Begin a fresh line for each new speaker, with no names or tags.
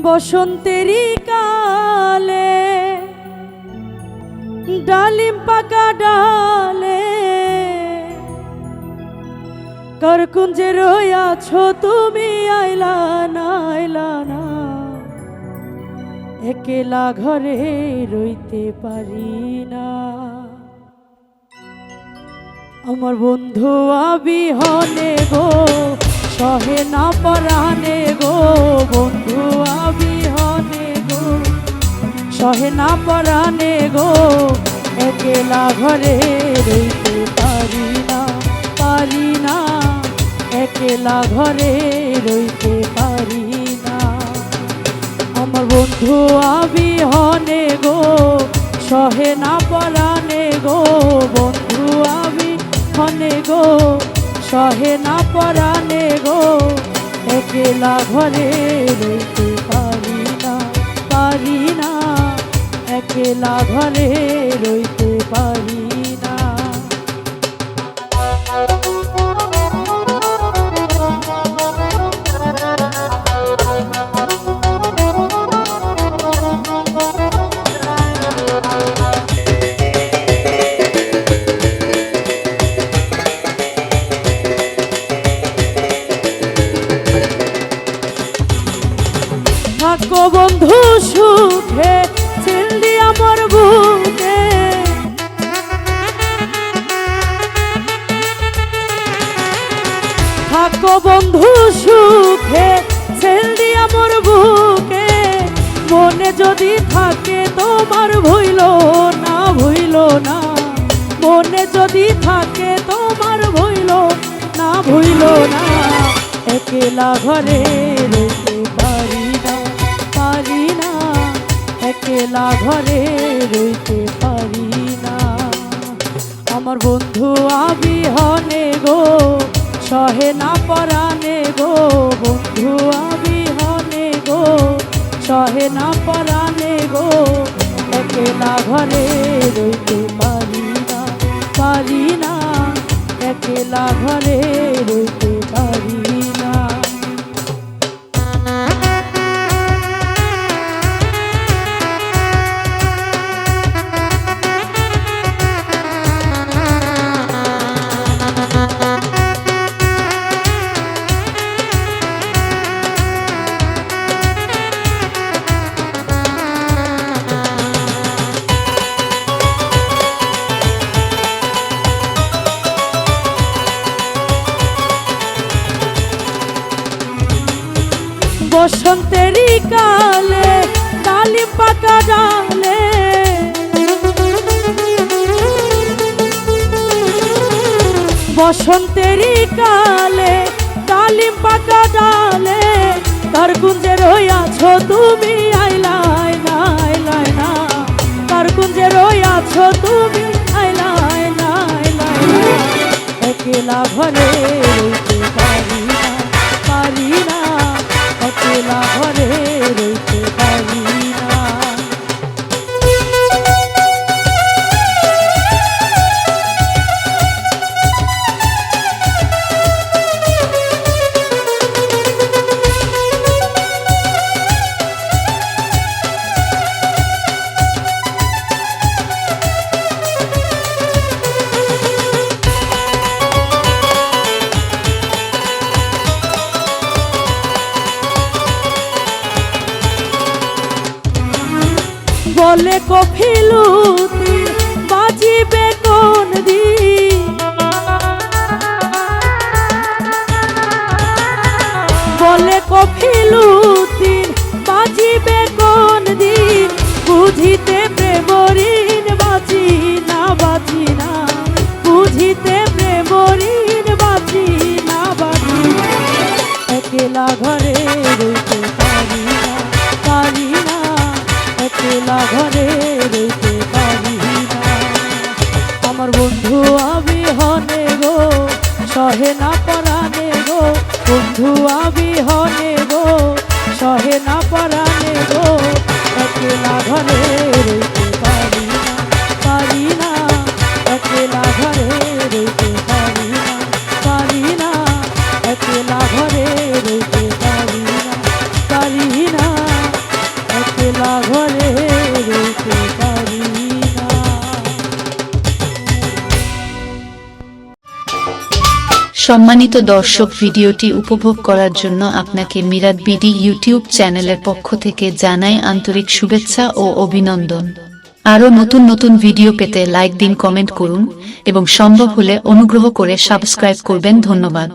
বসন্তেরই কালে ডালিম পাকা ডালে করকুঞ্জে রয়াছো তুমি আইলা না একেলা ঘরে রইতে পারি না। আমার বন্ধু আবিহনে গো সহে না পরাণে গো, বন্ধু আবিহনে গো সহে না পরাণে গো, একেলা ঘরে রইতে পারি না একেলা ঘরে রইতে পারি না। আমার বন্ধু আবিহনে গো সহে না পরাণে গো, বন্ধু আবিহনে গো সহে না পরাণে গো, একেলা ঘরে রইতে পারি না একেলা ঘরে রইতে পারি না। থাকো বন্ধু সুখে ছিলদি আমার বুকে, থাকো বন্ধু সুখে ছিলদি আমার বুকে, মনে যদি থাকে তোমার ভুইল না মনে যদি থাকে তোমার ভুইল না একেলা ঘরে রইতে পারি না একেলা ঘরে রইতে পারি না। আমার বন্ধু আবিহনে গো সহে না পরাণে গো, বন্ধু আবিহনে গো সহে না পরাণে গো, একেলা ঘরে রইতে পারি না একেলা ঘরে রইতে পারি না। বসন্তেরই কালে ডালিম পাকা ডালে বসন্তেরই কালে ডালিম পাকা ডালে তার কুঞ্জে রয়াছো তুমি আইলা না তার কুঞ্জে রয়াছো তুমি আইলা না একেলা ঘরে রইতে পারি না একেলা ঘরে রইতে পারি না। বলে কফিলুতি বাজিবে কোন দিন, বলে কফিলুতি বাজিবে কোন দিন, বুঝিতে প্রেমরিন বাঁচি না বুঝিতে প্রেমরিন বাঁচি না একেলা ঘরে রইতে পারি না একেলা ঘরে রইতে পারি
সম্মানিত দর্শক, ভিডিওটি উপভোগ করার জন্য আপনাকে মিরাত বিডি ইউটিউব চ্যানেলের পক্ষ থেকে জানাই আন্তরিক শুভেচ্ছা ও অভিনন্দন। আরও নতুন নতুন ভিডিও পেতে লাইক দিন, কমেন্ট করুন এবং সম্ভব হলে অনুগ্রহ করে সাবস্ক্রাইব করবেন। ধন্যবাদ।